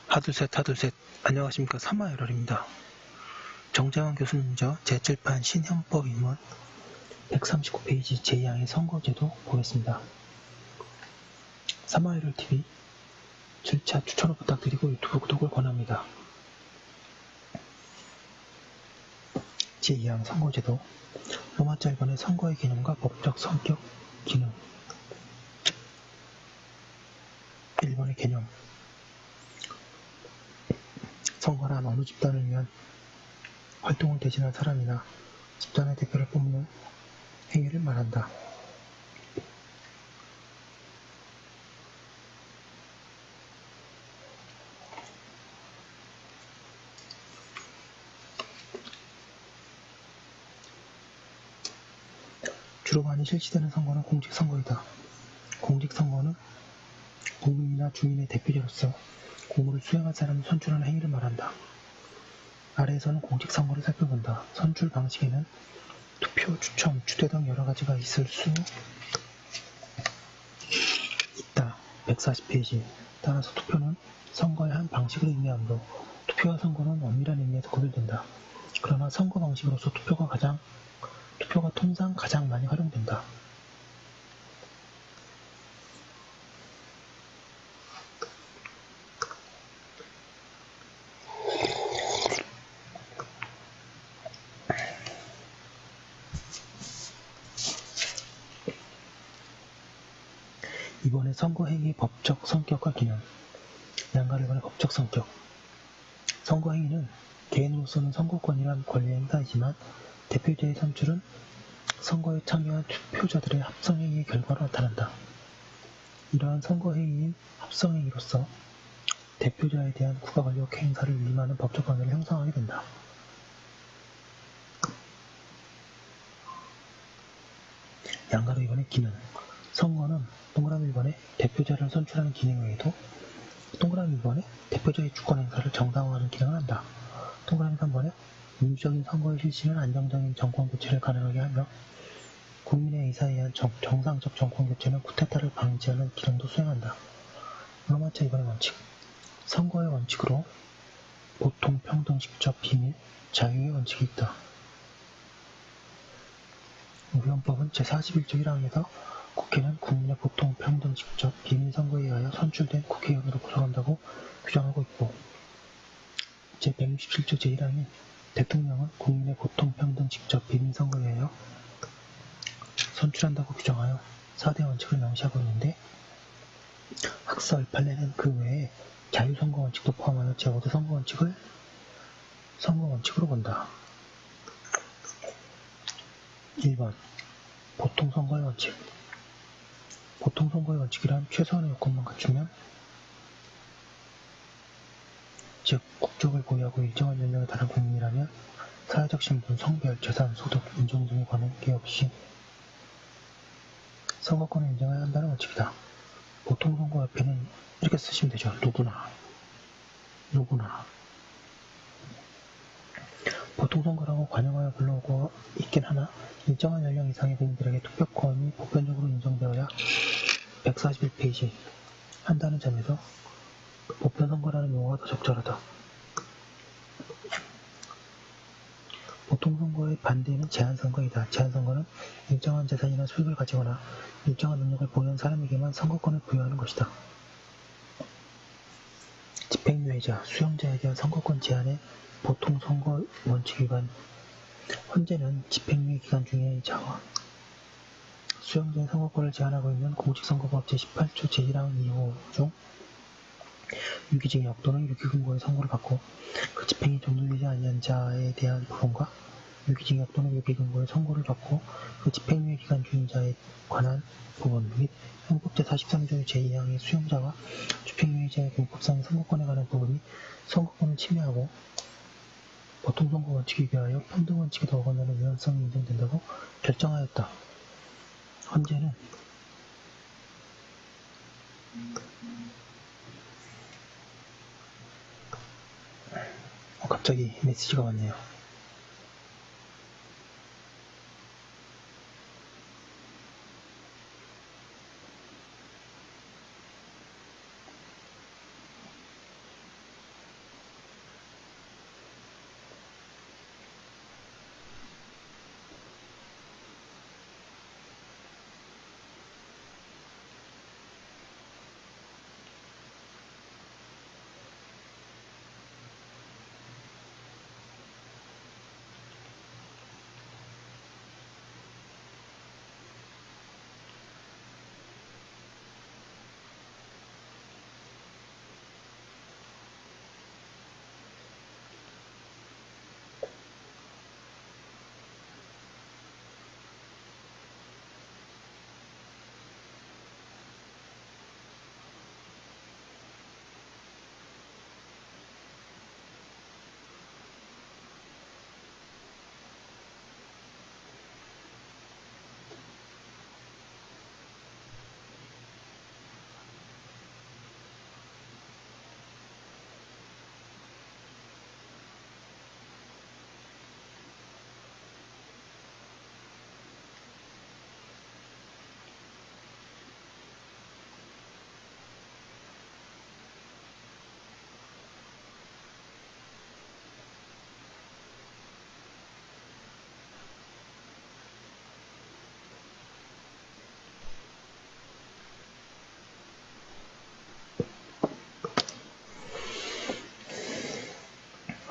하둘셋 하둘셋. 안녕하십니까. 사마열혈입니다. 정재환 교수님저 제7판 신헌법 입문 139페이지 제2항의 선거제도 보겠습니다. 사마열혈TV 7차 추천을 부탁드리고 유튜브 구독을 권합니다. 제2항 선거제도. 로마자 1번의 선거의 개념과 법적 성격 기능. 1번의 개념. 선거란 어느 집단을 위한 활동을 대신한 사람이나 집단의 대표를 뽑는 행위를 말한다. 주로 많이 실시되는 선거는 공직선거이다. 공직선거는 국민이나 주민의 대표자로서 공무를 수행할 사람을 선출하는 행위를 말한다. 아래에서는 공직선거를 살펴본다. 선출 방식에는 투표, 추첨, 추대 등 여러 가지가 있을 수 있다. 140페이지. 따라서 투표는 선거의 한 방식을 의미하므로 투표와 선거는 엄밀한 의미에서 구별된다. 그러나 선거 방식으로서 투표가 통상 가장 많이 활용된다. 이번에 선거행위의 법적 성격과 기능. 양가 1번의 법적 성격. 선거행위는 개인으로서는 선거권이란 권리 행사이지만 대표자의 선출은 선거에 참여한 투표자들의 합성행위의 결과로 나타난다. 이러한 선거행위인 합성행위로서 대표자에 대한 국가권력 행사를 위임하는 법적 관계를 형성하게 된다. 양가로 2번의 기능. 선거는 동그라미 1번에 대표자를 선출하는 기능 외에도 동그라미 2번에 대표자의 주권 행사를 정당화하는 기능을 한다. 동그라미 3번에 민주적인 선거의 실시는 안정적인 정권 교체를 가능하게 하며 국민의 의사에 의한 정상적 정권 교체는 쿠데타를 방지하는 기능도 수행한다. 로마자 2번의 원칙. 선거의 원칙으로 보통, 평등, 직접, 비밀, 자유의 원칙이 있다. 우리 헌법은 제41조 1항에서 국회는 국민의 보통, 평등, 직접, 비밀 선거에 의하여 선출된 국회의원으로 구성한다고 규정하고 있고, 제167조 제1항인 대통령은 국민의 보통, 평등, 직접, 비밀 선거에 의하여 선출한다고 규정하여 4대 원칙을 명시하고 있는데, 학설 판례는 그 외에 자유선거 원칙도 포함하여 제5대 선거 원칙을 선거 원칙으로 본다. 1번 보통 선거의 원칙. 보통 선거의 원칙이란 최소한의 요건만 갖추면, 즉 국적을 보유하고 일정한 연령에 달한 국민이라면 사회적 신분, 성별, 재산, 소득, 인종 등에 관계없이 선거권을 인정해야 한다는 원칙이다. 보통 선거 옆에는 이렇게 쓰시면 되죠. 누구나. 보통 선거라고 관용하여 불러오고 있긴 하나 일정한 연령 이상의 국민들에게 투표권이 보편적으로 인정되어야 141페이지 한다는 점에서 보편선거라는 용어가 더 적절하다. 보통선거의 반대는 제한선거이다. 제한선거는 일정한 재산이나 수익을 가지거나 일정한 능력을 보유한 사람에게만 선거권을 부여하는 것이다. 집행유예자, 수용자에 대한 선거권 제한의 보통선거 원칙 위반. 헌재는 집행유예 기간 중에 자와 수용자의 선거권을 제한하고 있는 공직선거법 제18조 제1항 2호 중 유기징역 또는 유기금고의 선고를 받고 그 집행이 종료되지 아니한 자에 대한 부분과 유기징역 또는 유기금고의 선고를 받고 그 집행유예 기간 중인 자에 관한 부분 및 형법 제43조 제2항의 수용자와 집행유예자의 공법상의 선거권에 관한 부분이 선거권을 침해하고 보통선거 원칙에 비하여 평등원칙에 더 어긋나는 위헌성이 인정된다고 결정하였다. 헌재는 갑자기 메시지가 왔네요.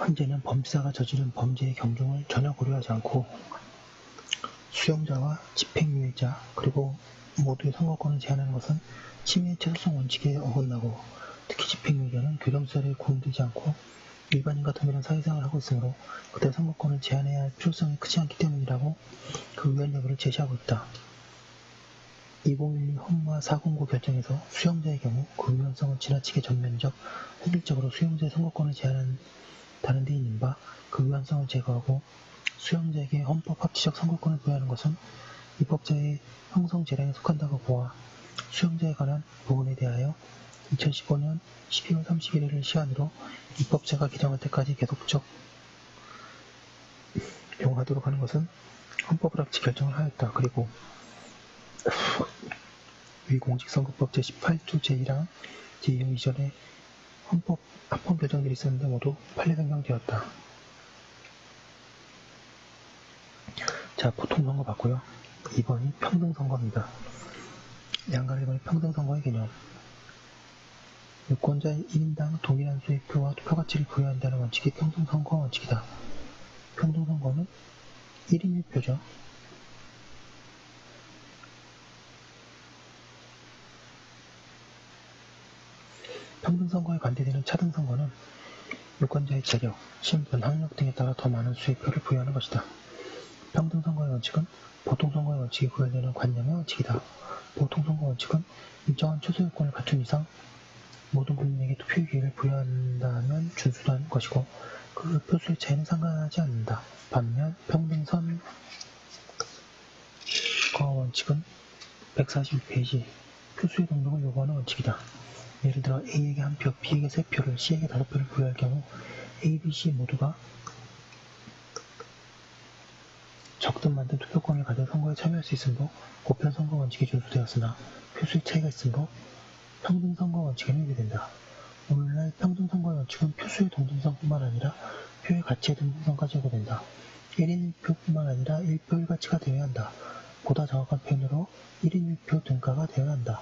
헌재는 범죄자가 저지른 범죄의 경중을 전혀 고려하지 않고 수용자와 집행유예자 그리고 모두의 선거권을 제한하는 것은 침해의 최소성 원칙에 어긋나고 특히 집행유예자는 교정수사에 구금되지 않고 일반인과 동일한 사회생활을 하고 있으므로 그들의 선거권을 제한해야 할 필요성이 크지 않기 때문이라고 그 위헌 여부를 제시하고 있다. 2012 헌마 409 결정에서 수용자의 경우 그 위헌성은 지나치게 전면적, 획일적으로 수용자의 선거권을 제한한다는 데 있는 바 그 위헌성을 제거하고 수용자에게 헌법 합치적 선거권을 부여하는 것은 입법자의 형성 재량에 속한다고 보아 수용자에 관한 부분에 대하여 2015년 12월 31일을 시한으로 입법자가 개정할 때까지 계속적 용하도록 하는 것은 헌법을 합치 결정을 하였다. 그리고 위 공직선거법 제18조 제1항 제2호 이전에 헌법 합헌 결정들이 있었는데 모두 판례 변경되었다. 자, 보통선거 봤고요. 2번이 평등선거입니다. 양가 1번이 평등선거의 개념. 유권자 1인당 동일한 수의 표와 투표가치를 부여한다는 원칙이 평등선거 원칙이다. 평등선거는 1인 1표죠. 평등선거에 반대되는 차등선거는 유권자의 재력, 신분, 학력 등에 따라 더 많은 수의 표를 부여하는 것이다. 평등선거의 원칙은 보통선거의 원칙이 구현되는 관념의 원칙이다. 보통선거 원칙은 일정한 최소 요건을 갖춘 이상 모든 국민에게 투표의 기회를 부여한다면 준수한 것이고 그 표수의 차이는 상관하지 않는다. 반면 평등선거 원칙은 142페이지 표수의 동등을 요구하는 원칙이다. 예를 들어 A에게 1표, B에게 3표를, C에게 5표를 부여할 경우 A, B, C 모두가 적든 많든 투표권을 가져 선거에 참여할 수 있으므로 보편선거 원칙이 준수되었으나 표수의 차이가 있으므로 평등선거 원칙에는 위배된다. 오늘날 평등선거의 원칙은 표수의 동등성뿐만 아니라 표의 가치의 동등성까지 요구된다. 1인 1표뿐만 아니라 1표 1가치가 되어야 한다. 보다 정확한 표현으로 1인 1표 등가가 되어야 한다.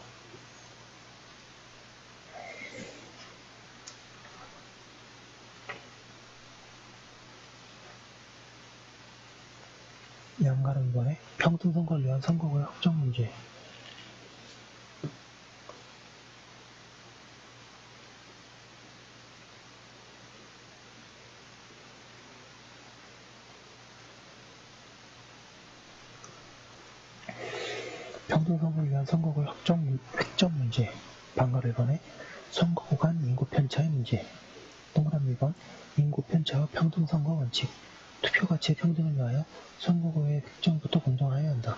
양가름 2번에 평등선거를 위한 선거구의 확정 문제. 평등선거를 위한 선거구의 획정 문제. 방가루 1번에 선거구 간 인구 편차의 문제. 동그라미 2번 인구 편차와 평등선거 원칙. 투표 가치의 평등을 위하여 선거구의 획정부터 공정하여야 한다.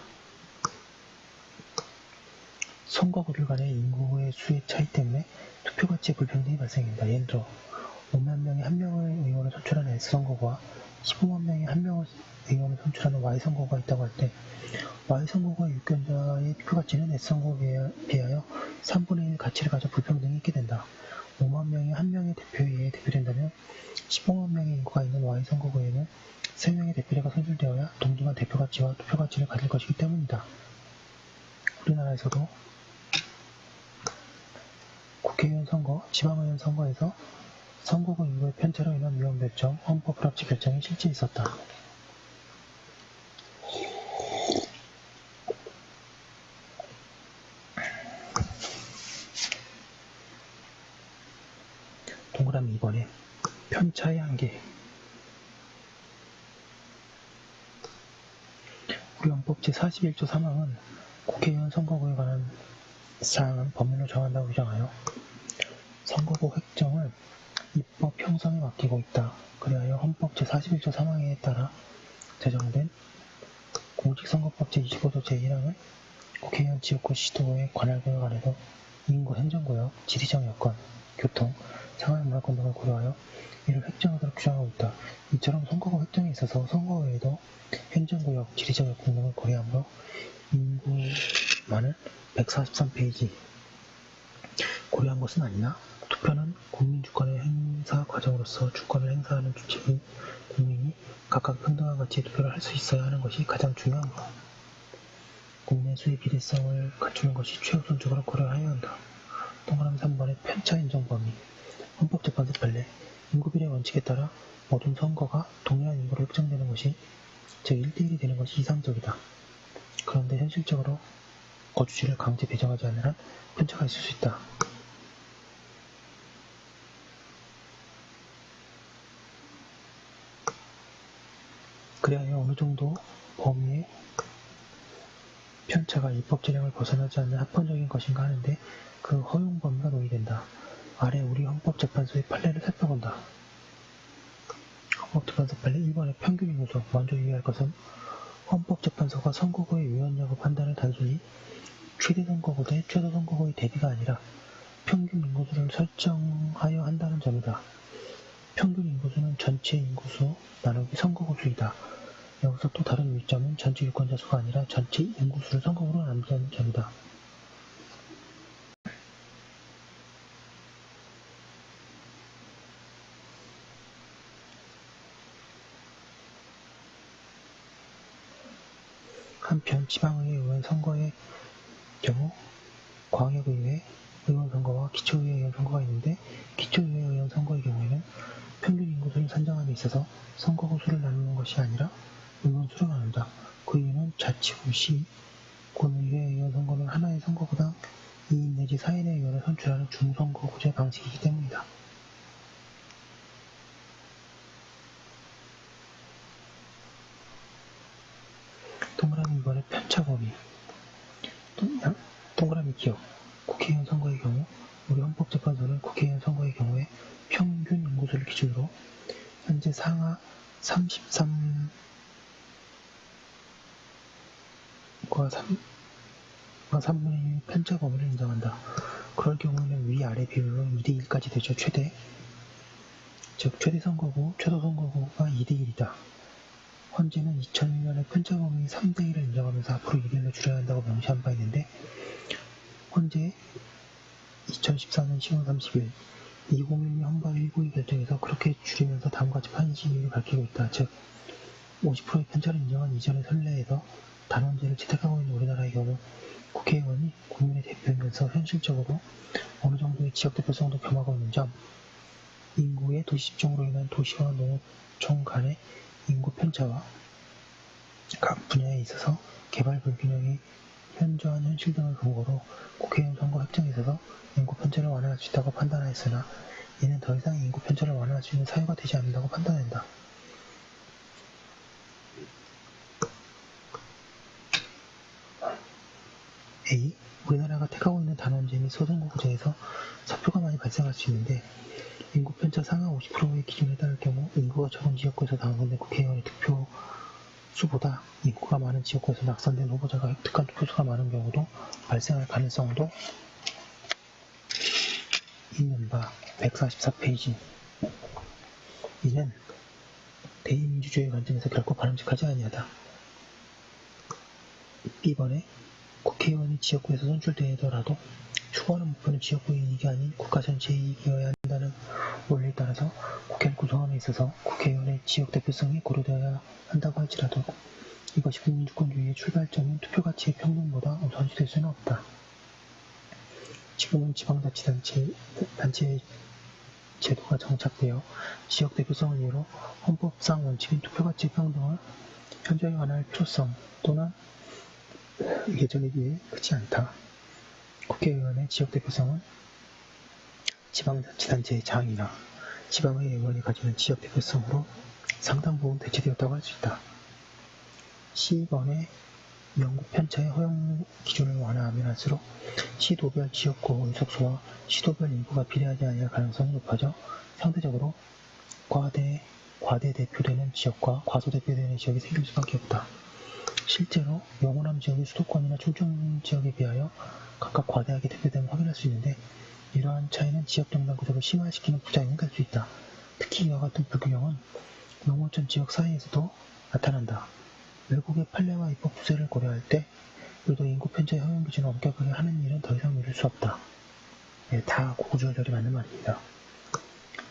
선거구들 간의 인구의 수의 차이 때문에 투표 가치의 불평등이 발생한다. 예를 들어 5만 명이 1명의 의원을 선출하는 S선거구와 15만 명이 1명의 의원을 선출하는 Y선거구가 있다고 할 때 Y선거구와 유권자의 투표 가치는 S선거구에 비하여 3분의 1 가치를 가져 불평등이 있게 된다. 5만 명이 1명의 대표에 의해 대표된다면 15만 명의 인구가 있는 Y선거구에는 3명의 대표자가 선출되어야 동등한 대표 가치와 투표 가치를 가질 것이기 때문이다. 우리나라에서도 국회의원 선거, 지방의원 선거에서 선거구 인구의 편차로 인한 위헌 결정, 헌법 불합치 결정이 실제 있었다. 동그라미 2번에 편차의 한계. 우리 헌법 제41조 3항은 국회의원 선거구에 관한 사항은 법률로 정한다고 규정하여 선거구 획정을 입법 형성에 맡기고 있다. 그리하여 헌법 제41조 3항에 따라 제정된 공직선거법 제25조 제1항은 국회의원 지역구 시도구의 관할구역 안에서 인구 행정구역, 지리적 여건, 교통, 생활문화권 등을 고려하여 이를 획정하도록 규정하고 있다. 이처럼 선거구 획정에 있어서 선거 외에도 행정구역, 지리적 여건 등을 고려하므로 인구만을 143페이지 고려한 것은 아니나 투표는 국민주권의 행사 과정으로서 주권을 행사하는 주체인 국민이 각각 평등한 가치의 투표를 할 수 있어야 하는 것이 가장 중요한 것. 국내 수의 비례성을 갖추는 것이 최우선적으로 고려해야 한다. 동그라미 3번의 편차 인정 범위. 헌법재판소 판례. 인구비례 원칙에 따라 모든 선거가 동일한 인구로 확정되는 것이, 즉 1대1이 되는 것이 이상적이다. 그런데 현실적으로 거주지를 강제 배정하지 않는 한 편차가 있을 수 있다. 그리하여 어느 정도 범위의 편차가 입법 재량을 벗어나지 않는 합헌적인 것인가 하는데 그 허용 범위가 논의된다. 아래 우리 헌법재판소의 판례를 살펴본다. 헌법재판소 판례 1번의 평균 인구수. 먼저 유의할 것은 헌법재판소가 선거구의 유연 여부 판단을 단순히 최대 선거구 대 최소 선거구의 대비가 아니라 평균 인구수를 설정하여 한다는 점이다. 평균 인구수는 전체 인구수 나누기 선거구 수이다. 여기서 또 다른 유의점은 전체 유권자 수가 아니라 전체 인구수를 선거구로 나눈다는 점이다. 한편 지방의회 의원 선거의 경우 광역의회 의원 선거와 기초의회 의원 선거가 있는데, 기초의회 의원 선거의 경우에는 평균 인구수를 산정함에 있어서 선거구 수를 나누는 것이 아니라 의원 수를 나눈다. 그 이유는 자치구, 시, 군의회 의원 선거는 하나의 선거구당 2인 내지 4인의 의원을 선출하는 중선거구제 방식이기 때문이다. 동그라미 2번의 편차 범위. 동그라미 기억. 국회의원 선거의 경우 우리 헌법재판소는 국회의원 선거의 경우에 평균 인구수를 기준으로 현재 상하 33과 3분의 1 편차 범위를 인정한다. 그럴 경우에는 위아래 비율로 2대1까지 되죠. 즉 최대 선거구, 최소 선거구가 2대1이다. 헌재는 2001년에 편차 범위 3대1을 인정하면서 앞으로 2대1로 줄여야 한다고 명시한 바 있는데, 헌재 2014년 10월 30일 2012 헌법 1부의 결정에서 그렇게 줄이면서 다음과 같이 판시 이유를 밝히고 있다. 즉 50%의 편차를 인정한 이전의 선례에서 단원제를 채택하고 있는 우리나라의 경우 국회의원이 국민의 대표이면서 현실적으로 어느 정도의 지역 대표성도 겸하고 있는 점, 인구의 도시 집중으로 인한 도시와 농어촌 간의 인구 편차와 각 분야에 있어서 개발 불균형이 현저한 현실 등을 근거로 국회의원 선거 획정에 있어서 인구 편차를 완화할 수 있다고 판단하였으나, 이는 더 이상 인구 편차를 완화할 수 있는 사유가 되지 않는다고 판단한다. A. 우리나라가 택하고 있는 단원제 및 소선거구제에서 사표가 많이 발생할 수 있는데, 인구 편차 상하 50%의 기준에 따를 경우 인구가 적은 지역구에서 당선된 국회의원의 득표수보다 인구가 많은 지역구에서 낙선된 후보자가 획득한 투표수가 많은 경우도 발생할 가능성도 있는 바 144페이지. 이는 대의민주주의 관점에서 결코 바람직하지 아니하다. B번에 국회의원이 지역구에서 선출되더라도 추구하는 목표는 지역구의 이익이 아닌 국가 전체의 이익이어야 한다는 원리에 따라서 국회를 구성함에 있어서 국회의원의 지역 대표성이 고려되어야 한다고 할지라도 이것이 국민주권주의의 출발점인 투표가치의 평등보다 우선시될 수는 없다. 지금은 지방자치단체 제도가 정착되어 지역 대표성을 이유로 헌법상 원칙인 투표가치의 평등을 현저히 완화할 필요성 또는 예전에 비해 크지 않다. 국회의원의 지역 대표성은 지방자치단체의 장이나 지방의 의원이 가지는 지역 대표성으로 상당 부분 대체되었다고 할 수 있다. C번의 영구 편차의 허용 기준을 완화하면 할수록 시도별 지역구 의석수와 시도별 인구가 비례하지 않을 가능성이 높아져 상대적으로 과대 대표되는 지역과 과소 대표되는 지역이 생길 수밖에 없다. 실제로 영호남 지역의 수도권이나 충청 지역에 비하여 각각 과대하게 대표됨을 확인할 수 있는데, 이러한 차이는 지역 정당 구조를 심화시키는 부작용이 될 수 있다. 특히 이와 같은 불균형은 농어촌 지역 사이에서도 나타난다. 외국의 판례와 입법 추세를 고려할 때 우리도 인구 편차의 허용 기준을 엄격하게 하는 일은 더 이상 미룰 수 없다. 네, 다 구구절절이 맞는 말입니다.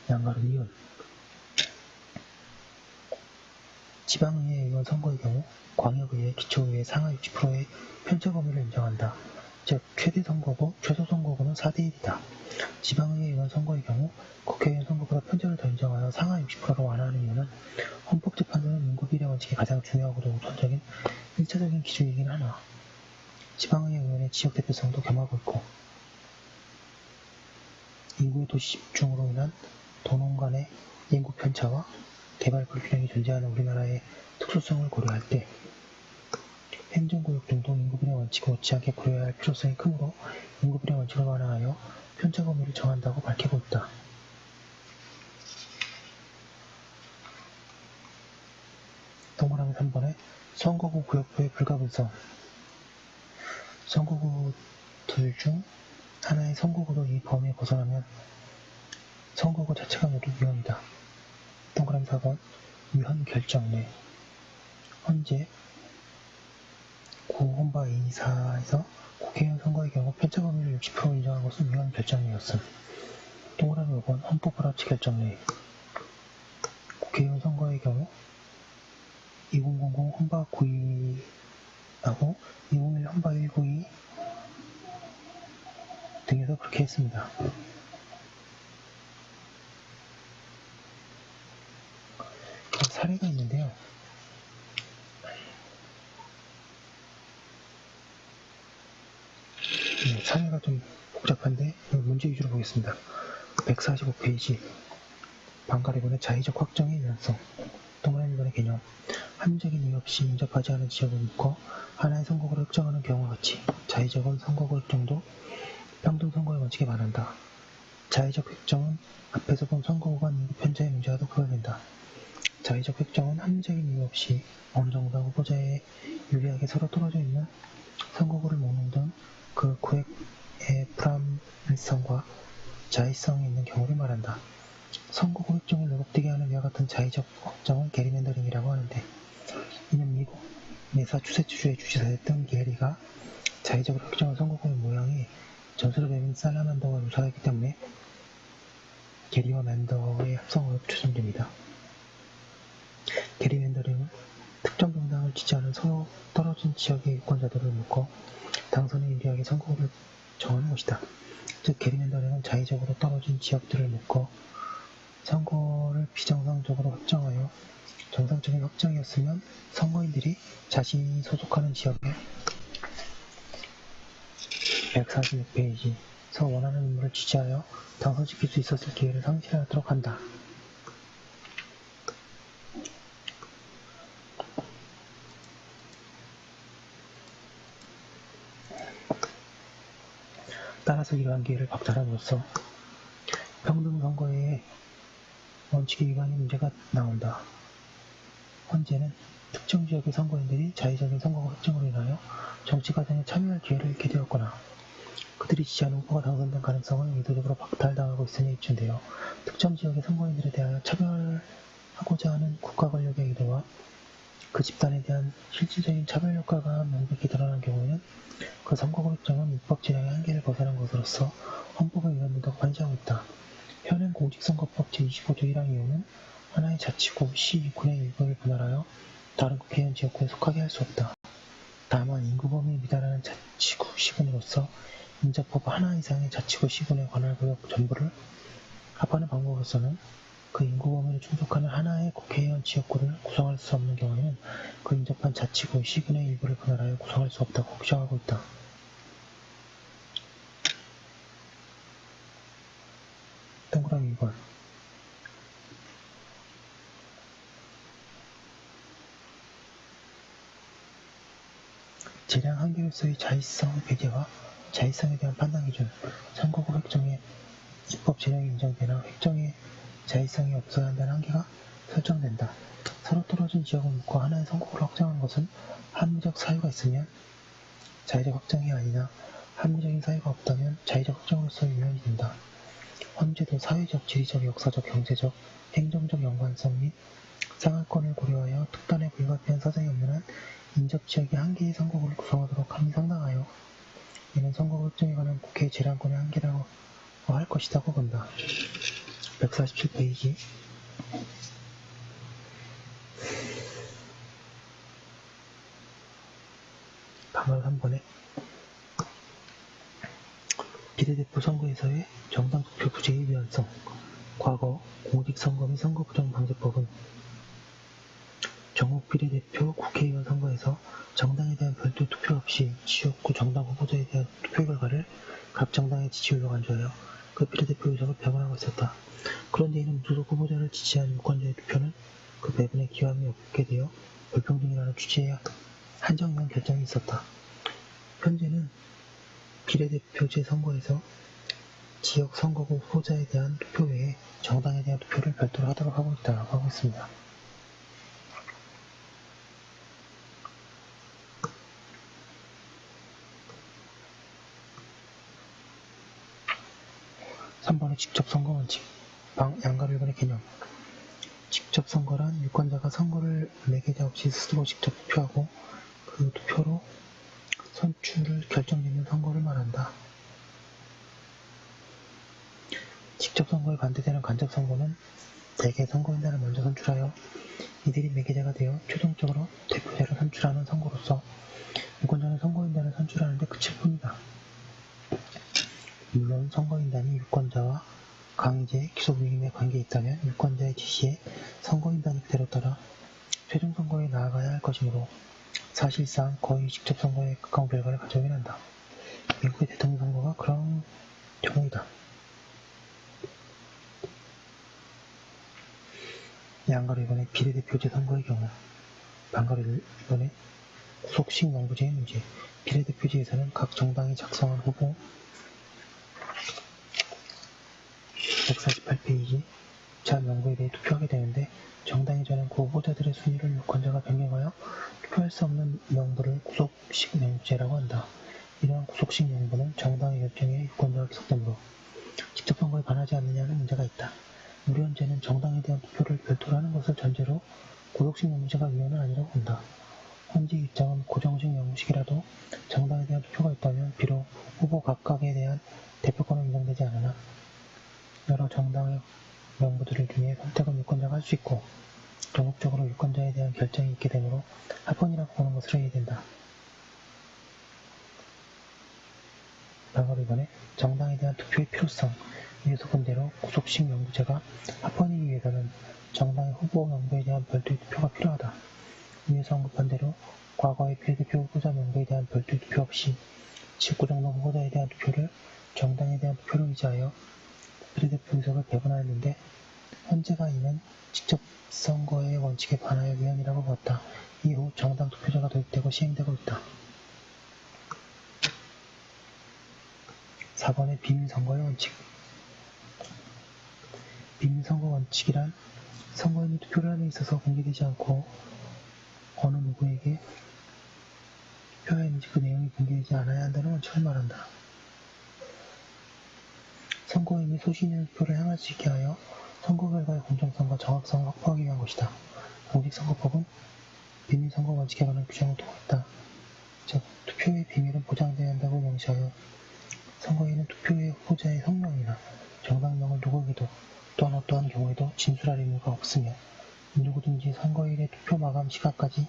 양가로 이은. 지방의회 의원 선거의 경우 광역의회, 기초의회 상하 60%의 편차 범위를 인정한다. 즉 최대 선거구, 최소 선거구는 4대1이다. 지방의회 의원 선거의 경우 국회의원 선거보다 편제를 더 인정하여 상하 60%로 완화하는 이유는 헌법재판소는 인구비례 원칙이 가장 중요하고도 우선적인 1차적인 기준이긴 하나 지방의회 의원의 지역 대표성도 겸하고 있고 인구의 도시 집중으로 인한 도농 간의 인구 편차와 개발 불균형이 존재하는 우리나라의 특수성을 고려할 때 행정구역 등도 인구비례 원칙을 못지않게 고려해야 할 필요성이 크므로 인구비례 원칙을 완화하여 편차 범위를 정한다고 밝히고 있다. 동그라미 3번에 선거구 구역부의 불가분성 선거구 둘 중 하나의 선거구도 이 범위에 벗어나면 선거구 자체가 모두 위헌이다. 동그라미 4번 위헌 결정내 현재 구혼바 2사에서 국회의원 선거의 경우 편차 범위를 60% 인정한 것은 위헌 결정내였음. 동그라미 5번 헌법 불합치 결정내 국회의원 선거의 경우 2000 헌바 9.2하고 2001 헌바 192 등에서 그렇게 했습니다. 사례가 있는데요. 사례가 좀 복잡한데 문제 위주로 보겠습니다. 145페이지 반가리본의 자의적 확정의 유연성 동그라미 1번의 개념 합리적인 이유 없이 인접하지 않은 지역을 묶어 하나의 선거구를 획정하는 경우와 같이 자의적은 선거구 획정도 평등 선거의 원칙에 반한다. 자의적 획정은 앞에서 본 선거구 간 인구 편차의 문제와도 구별된다. 자의적 획정은 합리적인 이유 없이 어느 정도 후보자에 유리하게 서로 떨어져 있는 선거구를 모으는 등 그 구획의 불합리성과 자의성이 있는 경우를 말한다. 선거구 획정을 왜곡되게 하는 이와 같은 자의적 확정을 게리맨더링이라고 하는데 이는 미국 매사추세츠주의 주지사 등 게리가 자의적으로 획정한 선거구의 모양이 전설의 뱀인 살라만더와 유사하기 때문에 게리와 맨더의 합성어로 추정됩니다. 게리맨더링은 특정 정당을 지지하는 서로 떨어진 지역의 유권자들을 묶어 당선에 유리하게 선거구를 정하는 것이다. 즉 게리맨더링은 자의적으로 떨어진 지역들을 묶어 선거를 비정상적으로 확정하여 정상적인 확정이었으면 선거인들이 자신이 소속하는 지역에 146페이지에서 원하는 인물을 지지하여 당선시킬 수 있었을 기회를 상실하도록 한다. 따라서 이러한 기회를 박탈함으로써 평등선거의 원칙의 위반의 문제가 나온다. 헌재는 특정 지역의 선거인들이 자의적인 선거구 획정으로 인하여 정치과정에 참여할 기회를 잃게 되었거나 그들이 지지하는 후보가 당선된 가능성을 의도적으로 박탈당하고 있으니 입증되어 특정 지역의 선거인들에 대하여 차별하고자 하는 국가 권력의 의도와 그 집단에 대한 실질적인 차별 효과가 명백히 드러난 경우에는 그 선거구 획정은 입법 진행의 한계를 벗어난 것으로서 헌법의 위헌된다고 판시하고 있다. 현행 공직선거법 제25조 1항 2호는 하나의 자치구, 시, 군의 일부를 분할하여 다른 국회의원 지역구에 속하게 할 수 없다. 다만 인구 범위에 미달하는 자치구, 시군으로서 인접법 하나 이상의 자치구, 시군의 관할구역 전부를 합하는 방법으로서는 그 인구 범위를 충족하는 하나의 국회의원 지역구를 구성할 수 없는 경우에는 그 인접한 자치구, 시군의 일부를 분할하여 구성할 수 없다고 규정하고 있다. 동그라미 2번 재량 한계로서의 자의성 배제와 자의성에 대한 판단 기준 선거구 획정의 입법 재량이 인정되나 획정의 자의성이 없어야 한다는 한계가 설정된다. 서로 떨어진 지역을 묶고 하나의 선거구를 확정한 것은 합리적 사유가 있으면 자의적 확정이 아니나 합리적인 사유가 없다면 자의적 확정으로서의 위헌이 된다. 헌재도 사회적, 지리적, 역사적, 경제적, 행정적 연관성 및 상하권을 고려하여 특단에 불가피한 사정이 없는 한 인접지역의 한 개의 선거구를 구성하도록 함이 상당하여 이는 선거구 획정에 관한 국회의 재량권의 한계라고 할 것이라고 본다. 147페이지 방을 3번에 비례대표 선거에서의 정당 투표 부재의 위헌성. 과거 공직선거 및 선거부정방지법은 전국 비례대표 국회의원 선거에서 정당에 대한 별도 투표 없이 지역구 정당 후보자에 대한 투표 결과를 각 정당의 지지율로 간주하여 그 비례대표 의석을 배분하고 있었다. 그런데 이는 무소속 후보자를 지지한 유권자의 투표는 그 배분에 기여함이 없게 되어 불평등이라는 취지의 한정된 결정이 있었다. 현재는 비례대표제 선거에서 지역 선거구 후보자에 대한 투표 외에 정당에 대한 투표를 별도로 하도록 하고 있다고 하고 있습니다. 3번의 직접선거 원칙, 양가별관의 개념. 직접선거란 유권자가 선거를 매개자 없이 스스로 직접 투표하고 그 투표로 선출을 결정짓는 선거를 말한다. 직접선거에 반대되는 간접선거는 대개 선거인단을 먼저 선출하여 이들이 매개자가 되어 최종적으로 대표자를 선출하는 선거로서 유권자는 선거인단을 선출하는 데 그칠 뿐이다. 물론 선거인단이 유권자와 강제, 기소무임의 관계에 있다면 유권자의 지시에 선거인단이 그대로 따라 최종 선거에 나아가야 할 것이므로 사실상 거의 직접 선거에 가까운 결과를 가져오긴 한다. 미국의 대통령 선거가 그런 경우이다. 양가로 이번에 비례대표제 선거의 경우, 반가로 이번에 구속식 명부제의 문제. 비례대표제에서는 각 정당이 작성한 후보 148페이지 자 명부에 대해 투표하게 되는데 정당이 정한 그 후보자들의 순위를 유권자가 변경하여 투표할 수 없는 명부를 구속식 명부제라고 한다. 이러한 구속식 명부는 정당의 결정에 유권자가 기속되므로 직접 선거에 반하지 않느냐는 문제가 있다. 우리 현재는 정당에 대한 투표를 별도로 하는 것을 전제로 구속식 명부제가 위헌은 아니라고 본다. 현재 입장은 고정식 명부식이라도 정당에 대한 투표가 있다면 비록 후보 각각에 대한 대표권은 인정되지 않으나 여러 정당의 명부들 중에 선택은 유권자가 할 수 있고 전국적으로 유권자에 대한 결정이 있게 되므로 합헌이라고 보는 것으로 이해된다. 바로 이번에 정당에 대한 투표의 필요성. 위에서 본 대로 구속식 명부제가 합헌이기 위해서는 정당의 후보 명부에 대한 별도의 투표가 필요하다. 위에서 언급한 대로 과거의 비례대표 후보자 명부에 대한 별도의 투표 없이 지역구 정당 후보자에 대한 투표를 정당에 대한 투표로 의지하여 비례대표 의석을 배분하였는데 현재가 이는 직접 선거의 원칙에 반하여 위헌이라고 보았다. 이후 정당 투표제가 도입되고 시행되고 있다. 4번의 비밀선거의 원칙. 비밀선거 원칙이란 선거인이 투표를 함에 있어서 공개되지 않고 어느 누구에게 투표하였는지 그 내용이 공개되지 않아야 한다는 원칙을 말한다. 선거인이 소신의 투표를 행할 수 있게 하여 선거 결과의 공정성과 정확성을 확보하기 위한 것이다. 공직선거법은 비밀선거 원칙에 관한 규정을 두고 있다. 즉, 투표의 비밀은 보장되어야 한다고 명시하여 선거인은 투표의 후보자의 성명이나 정당명을 누구에게도 또한 어떠한 경우에도 진술할 의무가 없으며 누구든지 선거일의 투표 마감 시간까지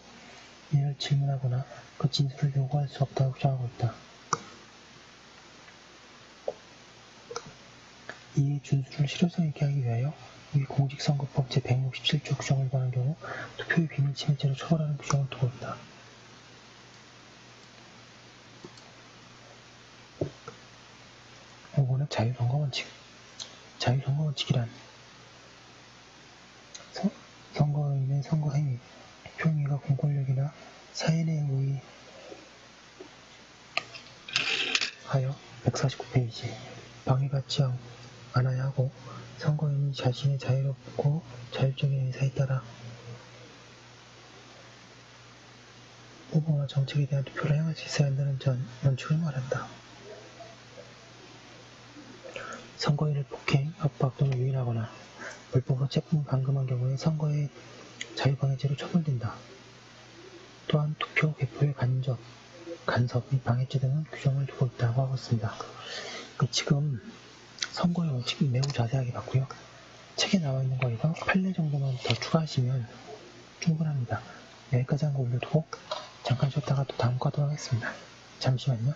이를 질문하거나 그 진술을 요구할 수 없다고 규정하고 있다. 이에 준수를 실효성 있게 하기 위하여 이 공직선거법 제167조 규정을 위반한 경우 투표의 비밀 침해죄로 처벌하는 규정을 두고 있다. 요거는 자유선거 원칙. 자유선거 원칙이란 선거인의 선거행위, 투표행위가 공권력이나 사인에 의하여 149페이지 방해받지 않아야 하고 선거인이 자신의 자유롭고 자율적인 의사에 따라 후보와 정책에 대한 투표를 행할 수 있어야 한다는 원칙을 말한다. 선거인을 폭행, 협박 또는 유인하거나 불법으로 체포 감금한 경우에 선거의 자유방해죄로 처벌된다. 또한 투표, 개표의 간섭 및 방해죄 등은 규정을 두고 있다고 하고 있습니다. 지금 선거의 원칙이 매우 자세하게 봤고요. 책에 나와 있는 거에서 판례 정도만 더 추가하시면 충분합니다. 여기까지 한 거 올려두고 잠깐 쉬었다가 또 다음 거 하도록 하겠습니다. 잠시만요.